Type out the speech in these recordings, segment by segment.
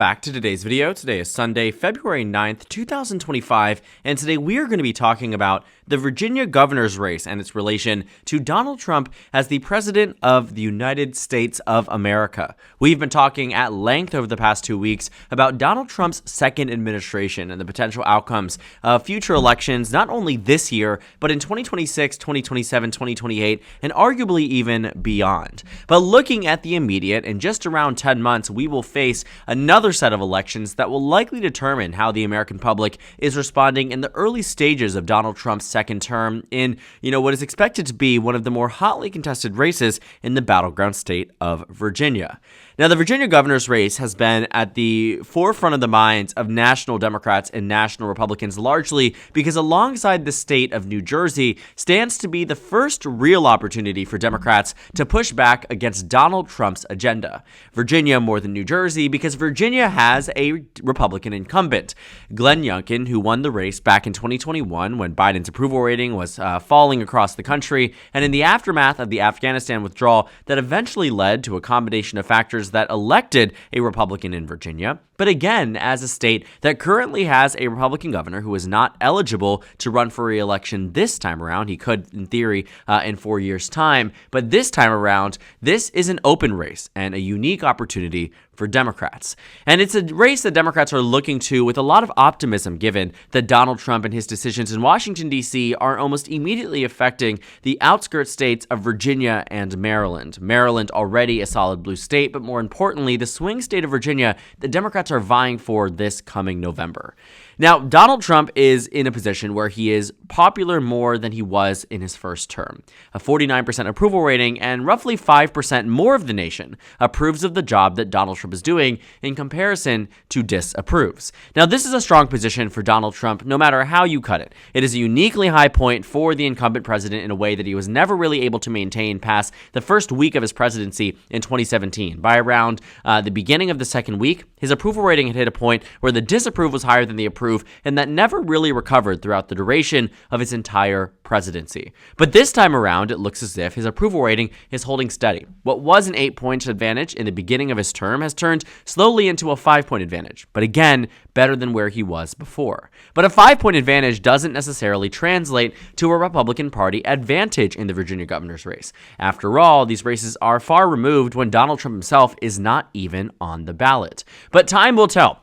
Back to today's video. Today is Sunday, February 9th, 2025, and today we are going to be talking about the Virginia governor's race and its relation to Donald Trump as the president of the United States of America. We've been talking at length over the past 2 weeks about Donald Trump's second administration and the potential outcomes of future elections, not only this year, but in 2026, 2027, 2028, and arguably even beyond. But looking at the immediate, in just around 10 months, we will face another set of elections that will likely determine how the American public is responding in the early stages of Donald Trump's second term in, what is expected to be one of the more hotly contested races in the battleground state of Virginia. Now, the Virginia governor's race has been at the forefront of the minds of national Democrats and national Republicans, largely because alongside the state of New Jersey stands to be the first real opportunity for Democrats to push back against Donald Trump's agenda. Virginia more than New Jersey because Virginia has a Republican incumbent, Glenn Youngkin, who won the race back in 2021 when Biden's approval rating was falling across the country, and in the aftermath of the Afghanistan withdrawal that eventually led to a combination of factors that elected a Republican in Virginia. But again, as a state that currently has a Republican governor who is not eligible to run for re-election this time around, he could, in theory, in 4 years' time. But this time around, this is an open race and a unique opportunity for Democrats. And it's a race that Democrats are looking to with a lot of optimism, given that Donald Trump and his decisions in Washington, D.C. are almost immediately affecting the outskirts states of Virginia and Maryland. Maryland already a solid blue state, but more importantly, the swing state of Virginia, the Democrats are vying for this coming November. Now, Donald Trump is in a position where he is popular more than he was in his first term. A 49% approval rating and roughly 5% more of the nation approves of the job that Donald Trump is doing in comparison to disapproves. Now, this is a strong position for Donald Trump no matter how you cut it. It is a uniquely high point for the incumbent president in a way that he was never really able to maintain past the first week of his presidency in 2017. By around the beginning of the second week, his approval rating had hit a point where the disapprove was higher than the approve, and that never really recovered throughout the duration of his entire presidency. But this time around, it looks as if his approval rating is holding steady. What was an 8-point advantage in the beginning of his term has turned slowly into a 5-point advantage, but again, better than where he was before. But a 5-point advantage doesn't necessarily translate to a Republican Party advantage in the Virginia governor's race. After all, these races are far removed when Donald Trump himself is not even on the ballot. But time will tell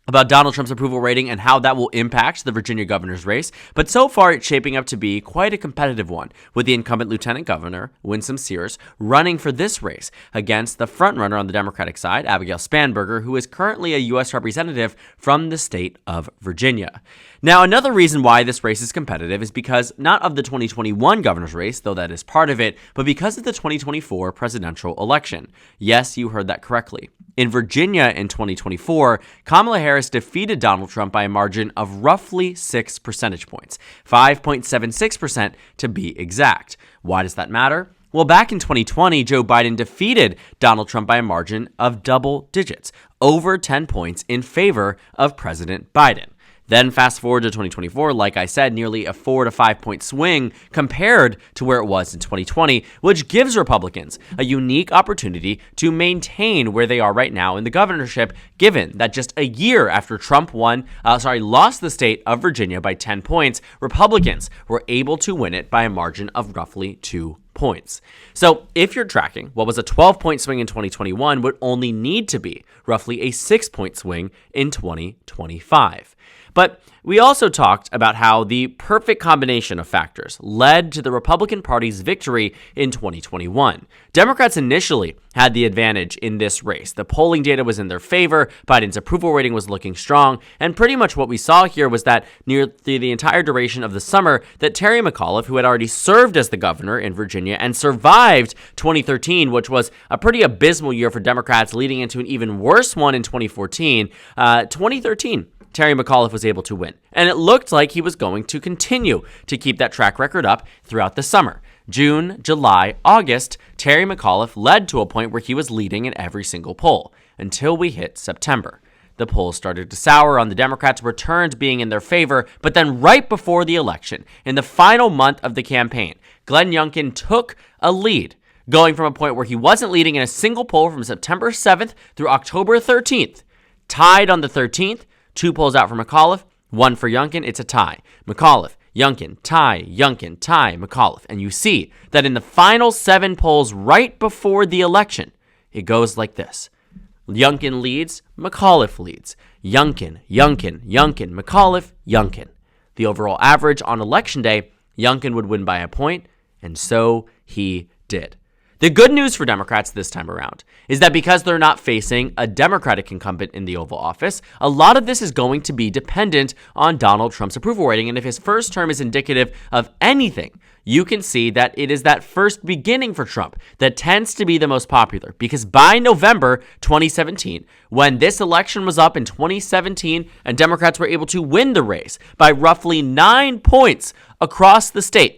about Donald Trump's approval rating and how that will impact the Virginia governor's race, but so far it's shaping up to be quite a competitive one, with the incumbent Lieutenant Governor, Winsome Sears, running for this race against the frontrunner on the Democratic side, Abigail Spanberger, who is currently a U.S. representative from the state of Virginia. Now, another reason why this race is competitive is because not of the 2021 governor's race, though that is part of it, but because of the 2024 presidential election. Yes, you heard that correctly. In Virginia in 2024, Kamala Harris defeated Donald Trump by a margin of roughly 6 percentage points, 5.76% to be exact. Why does that matter? Well, back in 2020, Joe Biden defeated Donald Trump by a margin of double digits, over 10 points in favor of President Biden. Then fast forward to 2024, like I said, nearly a 4 to 5 point swing compared to where it was in 2020, which gives Republicans a unique opportunity to maintain where they are right now in the governorship, given that just a year after Trump lost the state of Virginia by 10 points, Republicans were able to win it by a margin of roughly 2 points. So if you're tracking, what was a 12-point swing in 2021 would only need to be roughly a 6-point swing in 2025. But we also talked about how the perfect combination of factors led to the Republican Party's victory in 2021. Democrats initially had the advantage in this race. The polling data was in their favor, Biden's approval rating was looking strong, and pretty much what we saw here was that near the entire duration of the summer, that Terry McAuliffe, who had already served as the governor in Virginia and survived 2013, which was a pretty abysmal year for Democrats leading into an even worse one in 2014, 2013, Terry McAuliffe was able to win. And it looked like he was going to continue to keep that track record up throughout the summer. June, July, August, Terry McAuliffe led to a point where he was leading in every single poll until we hit September. The polls started to sour on the Democrats' return to being in their favor, but then right before the election, in the final month of the campaign, Glenn Youngkin took a lead, going from a point where he wasn't leading in a single poll from September 7th through October 13th Tied on the 13th, 2 polls out for McAuliffe, 1 for Youngkin. It's a tie. McAuliffe, Youngkin, tie, McAuliffe. And you see that in the final 7 polls right before the election, it goes like this. Youngkin leads, McAuliffe leads. Youngkin, McAuliffe, Youngkin. The overall average on election day, Youngkin would win by a point, and so he did. The good news for Democrats this time around is that because they're not facing a Democratic incumbent in the Oval Office, a lot of this is going to be dependent on Donald Trump's approval rating. And if his first term is indicative of anything, you can see that it is that first beginning for Trump that tends to be the most popular. Because by November 2017, when this election was up in 2017 and Democrats were able to win the race by roughly 9 points across the state,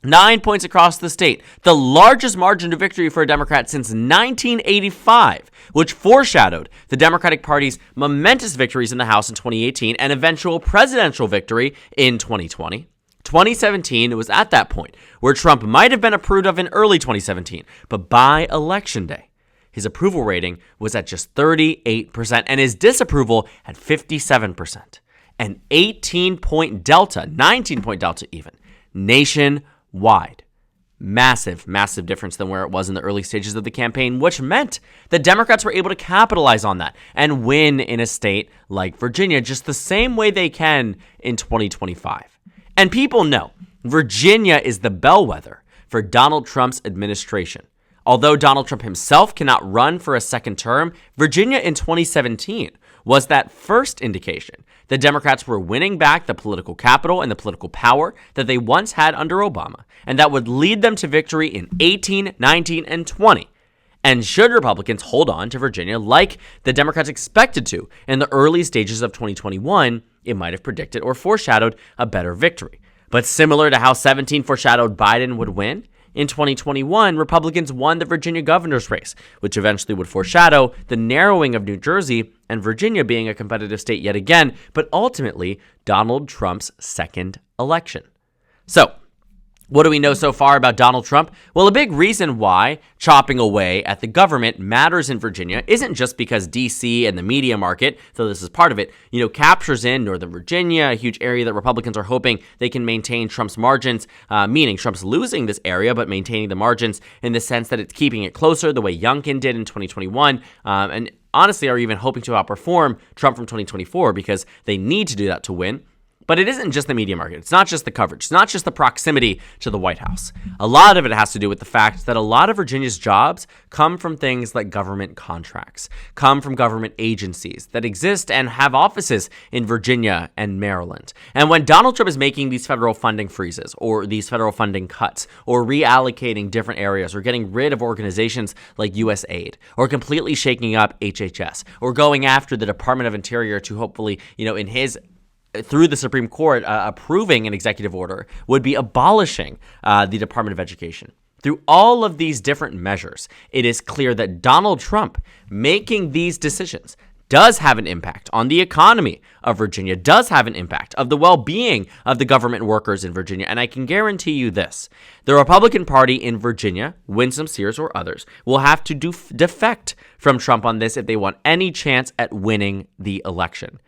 9 points across the state, the largest margin of victory for a Democrat since 1985, which foreshadowed the Democratic Party's momentous victories in the House in 2018 and eventual presidential victory in 2020. 2017 was at that point where Trump might have been approved of in early 2017, but by election day, his approval rating was at just 38% and his disapproval at 57%. An 18-point delta, 19-point delta even, nationwide. Massive difference than where it was in the early stages of the campaign, which meant that Democrats were able to capitalize on that and win in a state like Virginia just the same way they can in 2025. And people know Virginia is the bellwether for Donald Trump's administration. Although Donald Trump himself cannot run for a second term, Virginia in 2017 was that first indication that Democrats were winning back the political capital and the political power that they once had under Obama, and that would lead them to victory in 18, 19, and 20. And should Republicans hold on to Virginia like the Democrats expected to in the early stages of 2021, it might have predicted or foreshadowed a better victory. But similar to how 17 foreshadowed Biden would win, in 2021, Republicans won the Virginia governor's race, which eventually would foreshadow the narrowing of New Jersey and Virginia being a competitive state yet again, but ultimately Donald Trump's second election. So, what do we know so far about Donald Trump? Well, a big reason why chopping away at the government matters in Virginia isn't just because D.C. and the media market, though this is part of it, captures in Northern Virginia, a huge area that Republicans are hoping they can maintain Trump's margins, meaning Trump's losing this area, but maintaining the margins in the sense that it's keeping it closer the way Youngkin did in 2021, and honestly are even hoping to outperform Trump from 2024 because they need to do that to win. But it isn't just the media market. It's not just the coverage. It's not just the proximity to the White House. A lot of it has to do with the fact that a lot of Virginia's jobs come from things like government contracts, come from government agencies that exist and have offices in Virginia and Maryland. And when Donald Trump is making these federal funding freezes or these federal funding cuts or reallocating different areas or getting rid of organizations like USAID or completely shaking up HHS or going after the Department of Interior to hopefully, in his through the Supreme Court approving an executive order, would be abolishing the Department of Education. Through all of these different measures, it is clear that Donald Trump making these decisions does have an impact on the economy of Virginia, does have an impact of the well-being of the government workers in Virginia. And I can guarantee you this, the Republican Party in Virginia, Winsome Sears or others, will have to defect from Trump on this if they want any chance at winning the election.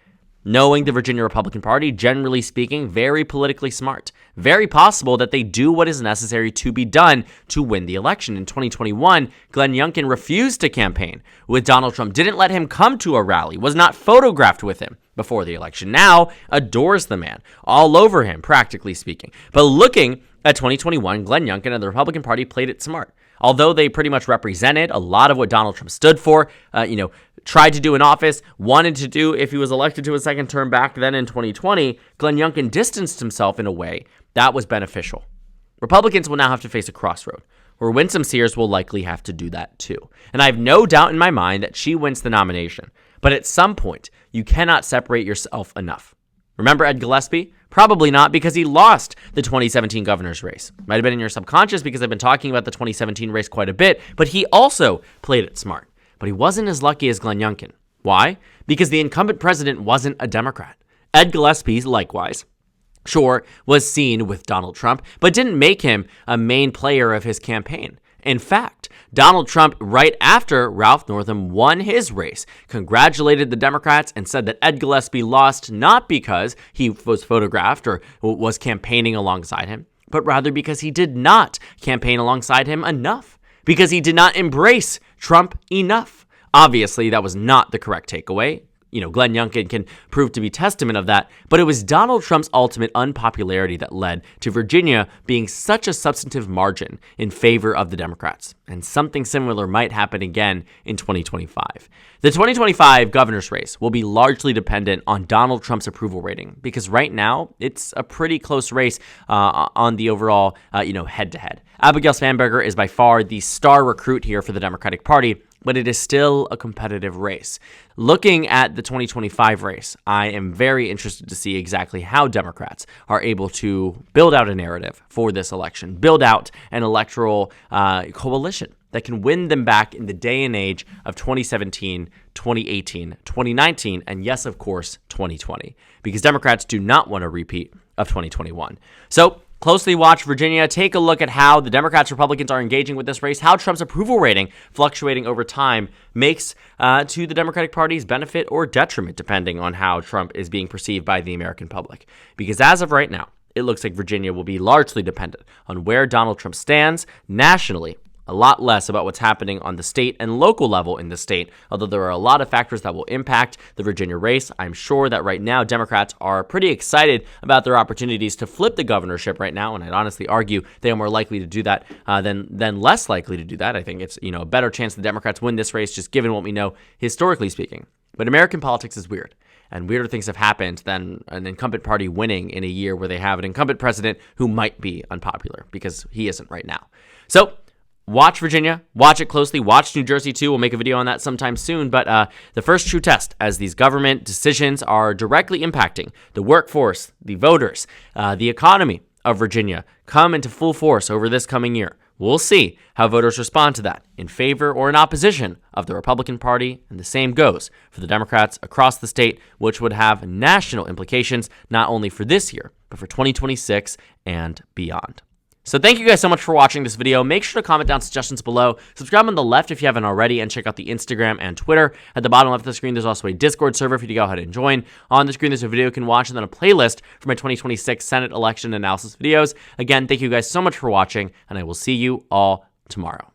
Knowing the Virginia Republican Party, generally speaking, very politically smart. Very possible that they do what is necessary to be done to win the election. In 2021, Glenn Youngkin refused to campaign with Donald Trump, didn't let him come to a rally, was not photographed with him before the election. Now adores the man, all over him, practically speaking. But looking at 2021, Glenn Youngkin and the Republican Party played it smart. Although they pretty much represented a lot of what Donald Trump stood for, tried to do in office, wanted to do if he was elected to a second term back then in 2020, Glenn Youngkin distanced himself in a way that was beneficial. Republicans will now have to face a crossroad, where Winsome Sears will likely have to do that too. And I have no doubt in my mind that she wins the nomination. But at some point, you cannot separate yourself enough. Remember Ed Gillespie? Probably not, because he lost the 2017 governor's race. Might have been in your subconscious because I've been talking about the 2017 race quite a bit, but he also played it smart. But he wasn't as lucky as Glenn Youngkin. Why? Because the incumbent president wasn't a Democrat. Ed Gillespie, likewise, sure, was seen with Donald Trump, but didn't make him a main player of his campaign. In fact, Donald Trump, right after Ralph Northam won his race, congratulated the Democrats and said that Ed Gillespie lost not because he was photographed or was campaigning alongside him, but rather because he did not campaign alongside him enough, because he did not embrace Trump enough. Obviously, that was not the correct takeaway. Glenn Youngkin can prove to be testament of that, but it was Donald Trump's ultimate unpopularity that led to Virginia being such a substantive margin in favor of the Democrats. And something similar might happen again in 2025. The 2025 governor's race will be largely dependent on Donald Trump's approval rating, because right now it's a pretty close race on the overall, head-to-head. Abigail Spanberger is by far the star recruit here for the Democratic Party, but it is still a competitive race. Looking at the 2025 race, I am very interested to see exactly how Democrats are able to build out a narrative for this election, build out an electoral coalition that can win them back in the day and age of 2017, 2018, 2019, and yes, of course, 2020, because Democrats do not want a repeat of 2021. So, closely watch Virginia. Take a look at how the Democrats, Republicans are engaging with this race, how Trump's approval rating, fluctuating over time, makes to the Democratic Party's benefit or detriment, depending on how Trump is being perceived by the American public. Because as of right now, it looks like Virginia will be largely dependent on where Donald Trump stands nationally, a lot less about what's happening on the state and local level in the state, although there are a lot of factors that will impact the Virginia race. I'm sure that right now Democrats are pretty excited about their opportunities to flip the governorship right now, and I'd honestly argue they are more likely to do that than less likely to do that. I think it's a better chance the Democrats win this race, just given what we know historically speaking. But American politics is weird, and weirder things have happened than an incumbent party winning in a year where they have an incumbent president who might be unpopular, because he isn't right now. So, watch Virginia, watch it closely, watch New Jersey too. We'll make a video on that sometime soon, but the first true test as these government decisions are directly impacting the workforce, the voters, the economy of Virginia come into full force over this coming year. We'll see how voters respond to that, in favor or in opposition of the Republican Party, and the same goes for the Democrats across the state, which would have national implications not only for this year, but for 2026 and beyond. So thank you guys so much for watching this video. Make sure to comment down suggestions below. Subscribe on the left if you haven't already, and check out the Instagram and Twitter. At the bottom left of the screen, there's also a Discord server for you to go ahead and join. On the screen, there's a video you can watch, and then a playlist for my 2026 Senate election analysis videos. Again, thank you guys so much for watching, and I will see you all tomorrow.